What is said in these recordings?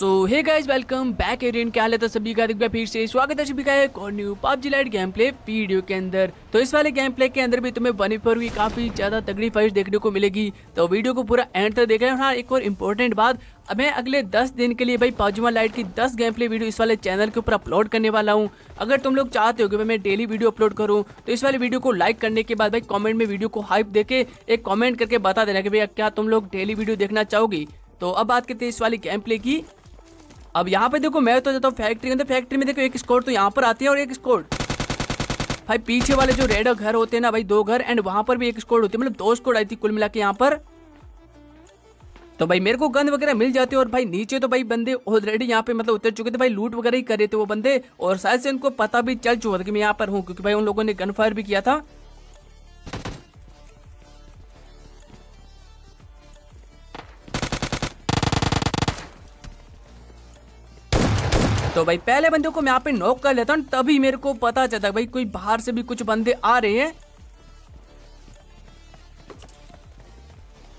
सो hey guys, welcome back Aryan. क्या हाल है सभी का? एक बार फिर से स्वागत है सभी का एक और new PUBG light game play video के अंदर। तो इस वाले गेम प्ले के अंदर भी तुम्हें 1v4 की काफी ज्यादा तगड़ी फाइट देखने को मिलेगी, तो वीडियो को पूरा एंड तक देखना। हाँ, एक और इम्पोर्टेंट बात, मैं अगले 10 दिन के लिए भाई पबजी लाइट की 10 गेम प्ले वीडियो इस वाले चैनल के ऊपर अपलोड करने वाला हूँ। अगर तुम लोग चाहते हो कि मैं डेली वीडियो अपलोड करूँ तो इस वाले वीडियो को लाइक करने के बाद भाई कमेंट में वीडियो को हाइप देके एक कमेंट करके बता देना कि भैया क्या तुम लोग डेली वीडियो देखना चाहोगी। तो अब बात करते हैं इस वाली गेम प्ले की। अब यहाँ पे देखो, मैं तो जाता हूँ फैक्ट्री के अंदर। फैक्ट्री में देखो एक स्क्वाड तो यहाँ पर आती है और एक स्क्वाड भाई पीछे वाले जो रेड घर होते हैं ना भाई, 2 घर, एंड वहां पर भी एक स्क्वाड होती है। मतलब 2 स्क्वाड आई थी कुल मिला के यहाँ पर। तो भाई मेरे को गन वगैरह मिल जाती है और भाई नीचे तो भाई बंदे ऑलरेडी यहाँ पे मतलब उतर चुके थे भाई, लूट वगैरह ही कर रहे थे वो बंदे, और शायद से उनको पता भी चल चुका था कि मैं यहाँ पर हूँ, क्योंकि भाई उन लोगों ने गन फायर भी किया था। तो भाई पहले बंदे को मैं यहाँ पे नॉक कर लेता हूँ, तभी मेरे को पता चलता है भाई कोई बाहर से भी कुछ बंदे आ रहे हैं।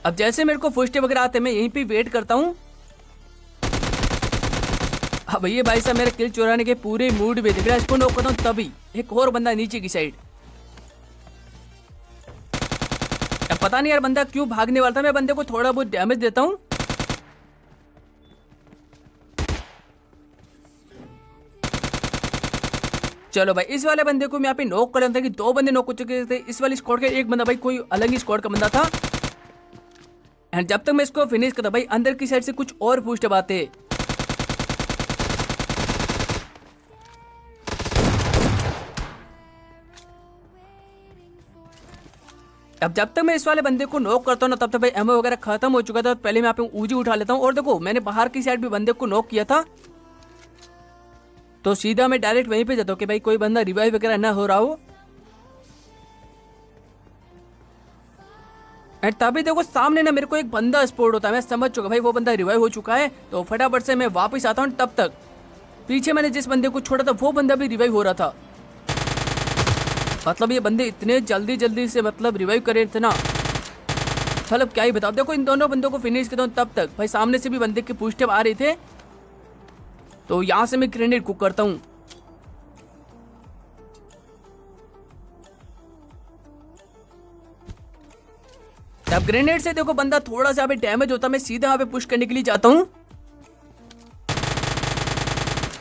अब जैसे मेरे को फुस्टे वगैरह आते हैं मैं यहीं पे वेट करता हूँ। अब ये भाई साहब मेरे किल चुराने के पूरे मूड में दिख रहा है, इसको नॉक करता हूँ तभी एक और बंदा नीचे की साइड। अब पता नहीं यार बंदा क्यों भागने वाला था, मैं बंदे को थोड़ा बहुत डैमेज देता हूँ। चलो भाई इस वाले बंदे को मैं यहाँ पे नॉक कर लेता था कि 2 बंदे नॉक हो चुके थे इस वाली स्क्वाड के। एक बंदा भाई कोई अलग ही स्क्वाड का बंदा था, एंड जब तक मैं इसको फिनिश करता भाई अंदर की साइड से कुछ और पूछते बातें। अब जब तक मैं इस वाले बंदे को नॉक करता हूँ ना तब तक भाई एमओ वगैरह खत्म हो चुका था। पहले मैं यहाँ पे ऊजी उठा लेता हूँ, और देखो मैंने बाहर की साइड भी बंदे को नॉक किया था, तो सीधा मैं डायरेक्ट वहीं पे जाता हूँ कि भाई कोई बंदा रिवाइव वगैरह ना हो रहा हो। एंड तभी देखो सामने ना मेरे को एक बंदा स्पॉट होता है, मैं समझ चुका भाई वो बंदा रिवाइव हो चुका है। तो फटाफट से मैं वापस आता हूँ, तब तक पीछे मैंने जिस बंदे को छोड़ा था वो बंदा भी रिवाइव हो रहा था। मतलब ये बंदे इतने जल्दी से मतलब रिवाइव कर रहे थे ना, मतलब क्या ही बताओ। देखो इन दोनों बंदों को फिनिश करता हूँ तब तक भाई सामने से भी बंदे के पुशटेप आ रहे थे, तो यहां से मैं ग्रेनेड कुक करता हूं। अब ग्रेनेड से देखो बंदा थोड़ा सा अभी डैमेज होता, मैं सीधा यहाँ पे पुश करने के लिए जाता हूं।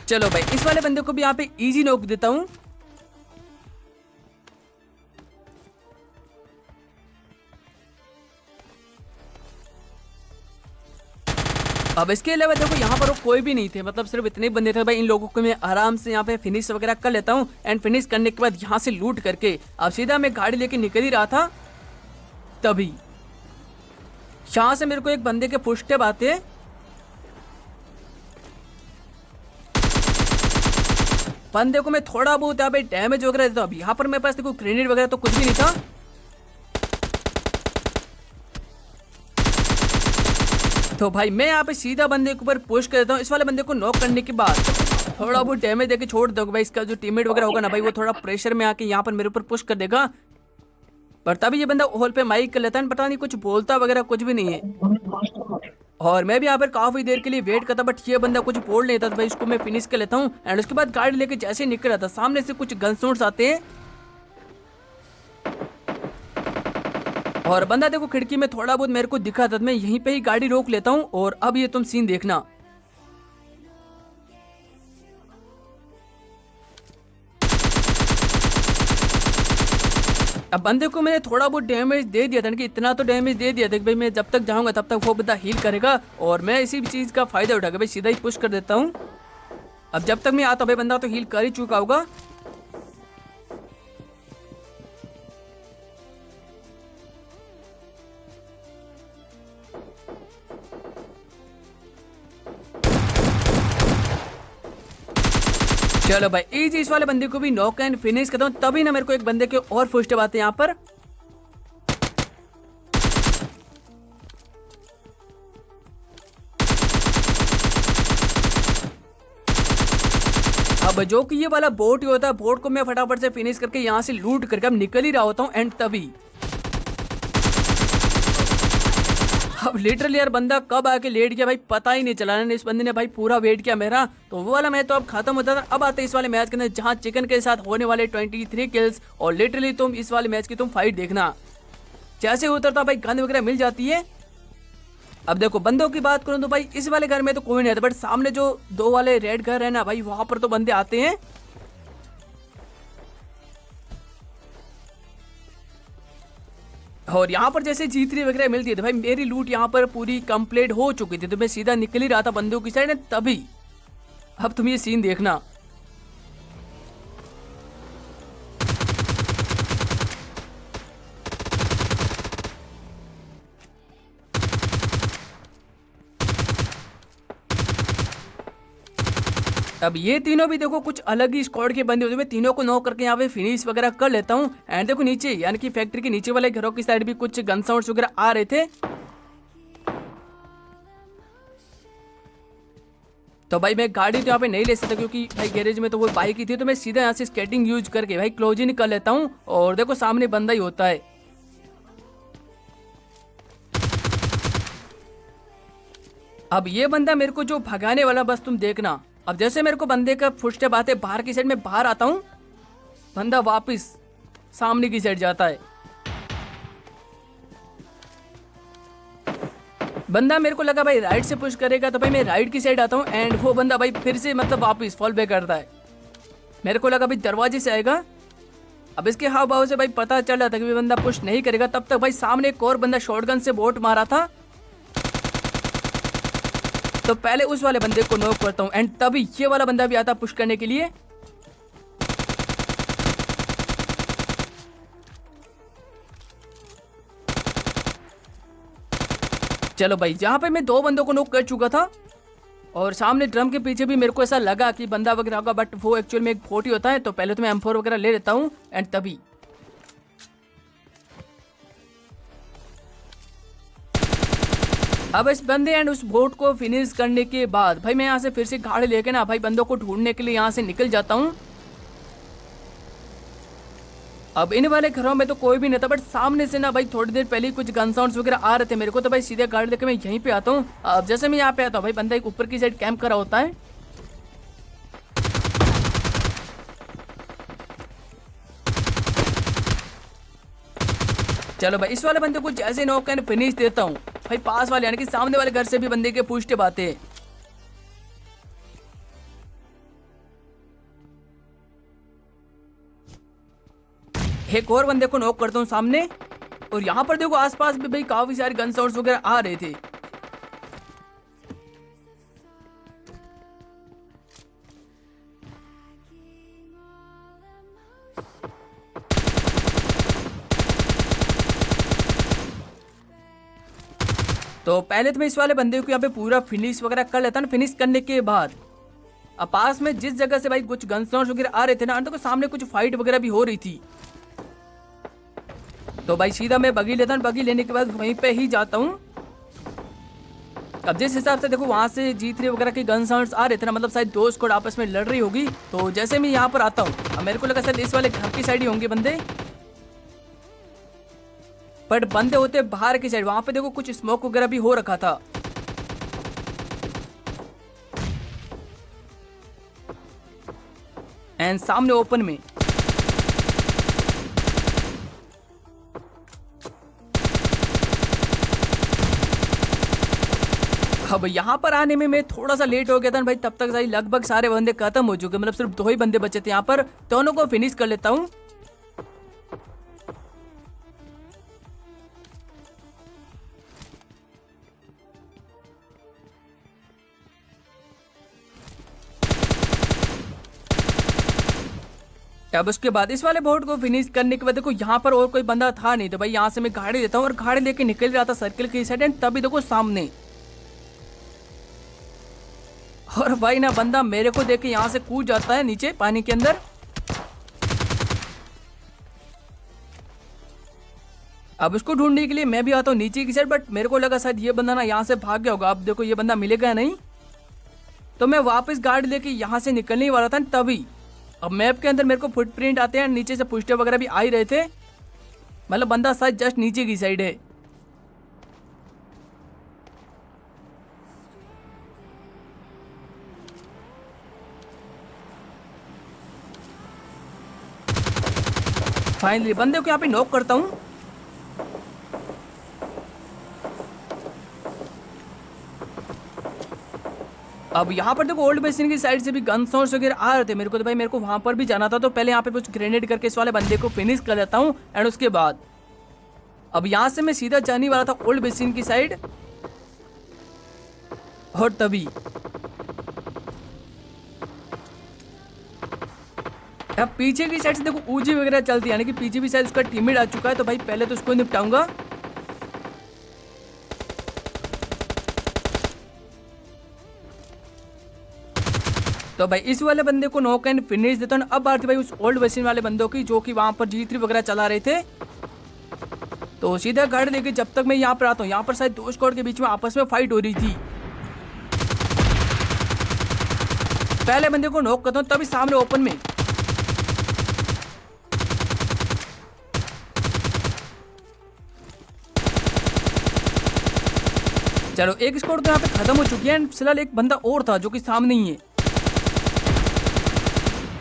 चलो भाई इस वाले बंदे को भी यहाँ पे इजी नॉक देता हूं। अब इसके अलावा देखो यहाँ पर कोई भी नहीं थे, मतलब सिर्फ इतने बंदे थे भाई। इन लोगों को मैं आराम से यहाँ पे फिनिश वगैरह कर लेता हूँ, एंड फिनिश करने के बाद यहाँ से लूट करके अब सीधा मैं गाड़ी लेके निकल ही रहा था, तभी यहाँ से मेरे को एक बंदे के फुटस्टेप आते। बंदे को मैं थोड़ा बहुत यहाँ पे डैमेज वगैरह देता हूँ। अब यहाँ पर मेरे पास देखो ग्रेनेड वगैरह तो कुछ भी नहीं था, तो भाई मैं यहाँ पे सीधा बंदे के ऊपर पुश कर देता हूँ। इस वाले बंदे को नॉक करने के बाद थोड़ा बहुत डैमेज देके छोड़ दूंगा भाई। इसका जो टीममेट वगैरह होगा ना भाई, वो थोड़ा प्रेशर में आके यहाँ पर मेरे ऊपर पुश कर देगा, पर तभी ये बंदा हॉल पे माइक कर लेता है, पता नहीं कुछ बोलता वगैरह कुछ भी नहीं है। और मैं भी यहाँ पर काफी देर के लिए वेट करता, बट ये बंदा कुछ बोल नहीं था, तो भाई इसको मैं फिनिश कर लेता हूँ। एंड उसके बाद गाड़ी लेके जैसे निकल रहा था सामने से कुछ गन शॉट्स आते हैं, और बंदा देखो खिड़की में थोड़ा बहुत मेरे को दिखा था, तो मैं यहीं पे ही गाड़ी रोक लेता हूँ। और अब ये तुम सीन देखना। अब बंदे को मैंने थोड़ा बहुत डैमेज दे दिया था कि इतना तो डैमेज दे दिया था कि भाई मैं जब तक जाऊंगा तब तक वो बंदा हील करेगा, और मैं इसी चीज का फायदा उठाकर भाई सीधा ही पुश कर देता हूँ। अब जब तक मैं आता भाई बंदा तो हील कर ही चुका होगा। चलो भाई इजी इस वाले बंदे को भी नॉक एंड फिनिश करता हूं, तभी ना मेरे को एक बंदे के और फुटस्टेप आते हैं यहाँ पर। अब जो कि ये वाला बोट ही होता है, बोट को मैं फटाफट से फिनिश करके यहाँ से लूट करके अब निकल ही रहा होता हूँ, एंड तभी अब लिटरली यार बंदा कब आके लेट गया भाई पता ही नहीं चला। इस बंदे ने भाई पूरा वेट किया मेरा, तो वो वाला मैच तो अब खत्म होता था। अब आते हैं इस वाले मैच के अंदर जहाँ चिकन के साथ होने वाले 23 किल्स, और लिटरली तुम इस वाले मैच की तुम फाइट देखना, जैसे उतरता भाई गन वगैरह मिल जाती है। अब देखो बंदों की बात करूं तो भाई इस वाले घर में तो कोई नहीं आता, बट सामने जो 2 वाले रेड घर है ना भाई, वहां पर तो बंदे आते हैं। और यहाँ पर जैसे जीतरी वगैरह मिलती है तो भाई मेरी लूट यहाँ पर पूरी कंप्लीट हो चुकी थी, तो मैं सीधा निकल ही रहा था बंदों की साइड, तभी अब तुम ये सीन देखना। अब ये तीनों भी देखो कुछ अलग ही स्क्वाड के बंदे होते हैं। मैं तीनों को नॉक करके यहाँ पे फिनिश वगैरह कर लेता हूँ। एंड देखो नीचे यानी कि फैक्ट्री के नीचे वाले घरों की साइड भी कुछ गन साउंड्स वगैरह आ रहे थे। तो भाई मैं गाड़ी तो यहाँ पे नहीं ले सकता क्योंकि भाई गैरेज में तो वो बाइक ही थी, तो मैं सीधा यहाँ से स्केटिंग यूज करके भाई क्लोज इन कर लेता हूँ। और देखो सामने बंदा ही होता है। अब ये बंदा मेरे को जो भगाने वाला, बस तुम देखना। अब जैसे मेरे को बंदे का फुटस्टेप आते बाहर की साइड में बाहर आता हूँ, बंदा वापस सामने की साइड जाता है। बंदा मेरे को लगा भाई राइट से पुश करेगा, तो भाई मैं राइट की साइड आता हूँ एंड वो बंदा भाई फिर से मतलब वापस फॉल बैक करता है। मेरे को लगा भाई दरवाजे से आएगा। अब इसके हाव भाव से भाई पता चल रहा था कि बंदा पुश नहीं करेगा। तब तक भाई सामने एक और बंदा शॉटगन से बोट मारा था, तो पहले उस वाले बंदे को नॉक करता हूँ एंड तभी ये वाला बंदा भी आता पुश करने के लिए। चलो भाई यहाँ पे मैं 2 बंदों को नॉक कर चुका था, और सामने ड्रम के पीछे भी मेरे को ऐसा लगा कि बंदा वगैरह होगा, बट वो एक्चुअल में एक 40 होता है। तो पहले तो मैं M4 वगैरह ले लेता हूँ एंड तभी अब इस बंदे एंड उस बोट को फिनिश करने के बाद भाई मैं यहाँ से फिर से गाड़ी लेके ना भाई बंदों को ढूंढने के लिए यहाँ से निकल जाता हूँ। अब इन वाले घरों में तो कोई भी नहीं था, बट सामने से ना भाई थोड़ी देर पहले कुछ गन साउंड्स वगैरह आ रहे थे मेरे को, तो भाई सीधे गाड़ी लेके मैं यहीं पे आता हूँ। अब जैसे मैं यहाँ पे आता हूँ भाई बंदा एक ऊपर की साइड कैंप करा होता है। चलो भाई इस वाले बंदे को जैसे नॉक एंड फिनिश देता हूँ भाई, पास वाले यानी कि सामने वाले घर से भी बंदे के पूछते बातें। एक और बंदे को नॉक करता हूँ सामने, और यहाँ पर देखो आसपास भी भाई काफी सारे गन साउंड्स वगैरह आ रहे थे। तो पहले तो मैं इस वाले बंदे को यहाँ पे पूरा फिनिश वगैरह कर लेता ना। फिनिश करने के बाद अब पास में जिस जगह से भाई कुछ गन साउंड्स वगैरह आ रहे थे ना, तो सामने कुछ फाइट वगैरह भी हो रही थी। तो भाई सीधा मैं बगी लेता हूँ, बगी लेने के बाद वहीं पे ही जाता हूँ। अब जिस हिसाब से देखो वहां से G3 वगैरह के गन साउंड्स आ रहे थे ना, मतलब शायद 2 स्क्वाड आपस में लड़ रही होगी। तो जैसे मैं यहाँ पर आता हूँ, अब मेरे को लगा शायद इस वाले घर की साइड ही होंगे बंदे, बट बंदे होते बाहर की साइड। वहां पे देखो कुछ स्मोक वगैरह भी हो रखा था। एंड सामने ओपन में अब यहाँ पर आने में मैं थोड़ा सा लेट हो गया था भाई। तब तक भाई लगभग सारे बंदे खत्म हो चुके, मतलब सिर्फ 2 ही बंदे बचे थे यहाँ पर। दोनों को फिनिश कर लेता हूँ। अब उसके बाद इस वाले बोर्ड को फिनिश करने के बाद देखो यहाँ पर और कोई बंदा था नहीं, तो भाई यहाँ से मैं गाड़ी लेता हूँ और गाड़ी लेके निकल रहा था सर्किल की साइड। एंड तभी देखो सामने, और भाई ना बंदा मेरे को देख के यहाँ से कूद जाता है नीचे पानी के अंदर। अब उसको ढूंढने के लिए मैं भी आता हूँ नीचे की साइड, बट मेरे को लगा शायद ये बंदा ना यहाँ से भाग गया होगा। अब देखो ये बंदा मिलेगा नहीं, तो मैं वापस गाड़ी लेके यहाँ से निकलने वाला था। तभी अब मैप के अंदर मेरे को फुटप्रिंट आते हैं, नीचे से पुष्टे वगैरह भी आ ही रहे थे, मतलब बंदा शायद जस्ट नीचे की साइड है। फाइनली बंदे को यहाँ पे नॉक करता हूँ। अब यहाँ पर देखो ओल्ड बेसिन की साइड से भी गन सोर्स वगैरह आ रहे थे मेरे को, तो भाई मेरे को वहां पर भी जाना था, तो पहले यहाँ पे कुछ ग्रेनेड करके इस वाले बंदे को फिनिश कर देता हूँ। एंड उसके बाद अब यहाँ से मैं सीधा जाने वाला था ओल्ड बेसिन की साइड, और तभी अब पीछे की साइड से देखो ऊजी वगैरह चलती है, यानी कि पीछे भी साइड उसका टीममेट आ चुका है, तो भाई पहले तो उसको निपटाऊंगा। तो भाई इस वाले बंदे को नॉक एंड फिनिश देता हूँ। अब बात थी भाई उस ओल्ड बेसिन वाले बंदों की, जो कि वहां पर G3 वगैरह चला रहे थे। तो सीधा गाड़ी लेके जब तक मैं यहाँ पर आता हूँ, यहाँ पर शायद दो स्क्वाड के बीच में आपस में फाइट हो रही थी। पहले बंदे को नॉक करता हूँ, तभी सामने ओपन में चलो एक स्क्वाड तो यहाँ पे खत्म हो चुकी है। फिलहाल एक बंदा और था जो कि सामने ही है,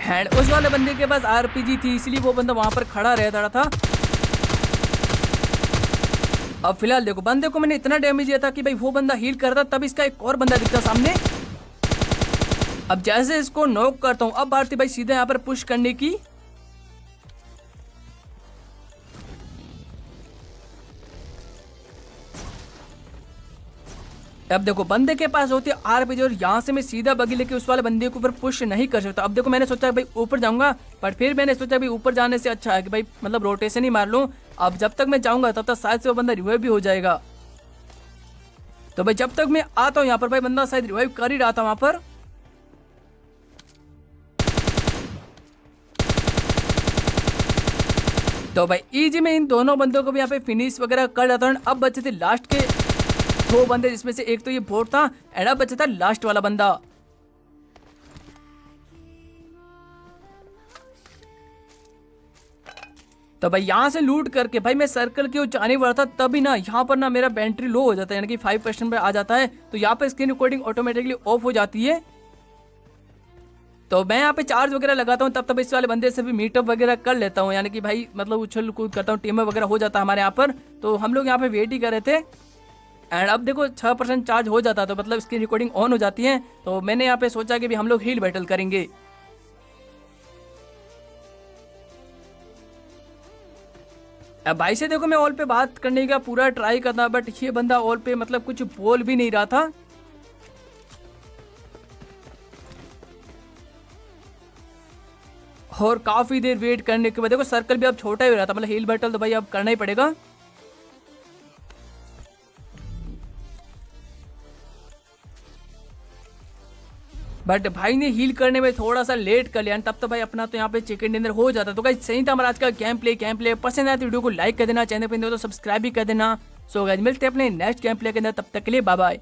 एंड उस वाले बंदे के पास RPG थी, इसलिए वो बंदा वहां पर खड़ा रहता था। अब फिलहाल देखो बंदे को मैंने इतना डैमेज दिया था कि भाई वो बंदा हील करता, तब इसका एक और बंदा दिखता सामने। अब जैसे इसको नॉक करता हूं, अब भारती भाई सीधा यहाँ पर पुश करने की। अब देखो बंदे के पास होती है RPG, और यहाँ से मैं सीधा बगी लेके उस वाले बंदे के ऊपर पुश नहीं कर सकता। अब देखो मैंने सोचा भाई ऊपर जाऊंगा, पर फिर मैंने सोचा भाई ऊपर जाने से अच्छा है कि भाई मतलब रोटेशन ही मार लूं। अब जब तक मैं जाऊंगा तब तक शायद से वो बंदा रिवाइव भी हो जाएगा। तो भाई जब तक मैं आता हूँ यहाँ पर, भाई बंदा शायद रिवाइव कर ही रहा था वहां पर। तो भाई इजी में इन दोनों बंदों को भी यहाँ पे फिनिश वगैरह कर जाता हूँ। अब बचे थे लास्ट के दो बंदे, जिसमें से एक तो ये बोट था, एंड अब बचा था लास्ट वाला बंदा। तो भाई यहाँ से लूट करके भाई मैं सर्कल की ओर जाने वाला था, तभी ना यहाँ पर ना मेरा बैटरी लो हो जाता है, यानी कि 5% पर आ जाता है। तो यहाँ पे स्क्रीन रिकॉर्डिंग ऑटोमेटिकली ऑफ हो जाती है। तो मैं यहाँ पे चार्ज वगैरह लगाता हूँ, तब तक इस वाले बंदे से भी मीटअप वगैरह कर लेता हूँ, यानी कि भाई मतलब उछल कूद करता हूँ, टीम वगैरह हो जाता है हमारे यहाँ पर। तो हम लोग यहाँ पे वेट ही कर रहे थे, एंड अब देखो 6% चार्ज हो जाता है, तो मतलब इसकी रिकॉर्डिंग ऑन हो जाती है। तो मैंने यहाँ पे सोचा कि भी हम लोग हील बैटल करेंगे। अब भाई से देखो मैं ऑल पे बात करने का पूरा ट्राई करता, बट ये बंदा ऑल पे मतलब कुछ बोल भी नहीं रहा था। और काफी देर वेट करने के बाद देखो सर्कल भी अब छोटा ही हो रहा था, मतलब हील बैटल तो भाई अब करना ही पड़ेगा। बट भाई ने हील करने में थोड़ा सा लेट कर लिया, तब तो भाई अपना तो यहाँ पे चिकन डिनर हो जाता। तो गाइस सही था हमारा आज का गेम प्ले पसंद आया तो वीडियो को लाइक कर देना, चैनल पर तो सब्सक्राइब भी कर देना। सो गाइस मिलते हैं अपने नेक्स्ट गेम प्ले के अंदर, तब तक के लिए बाय बाय।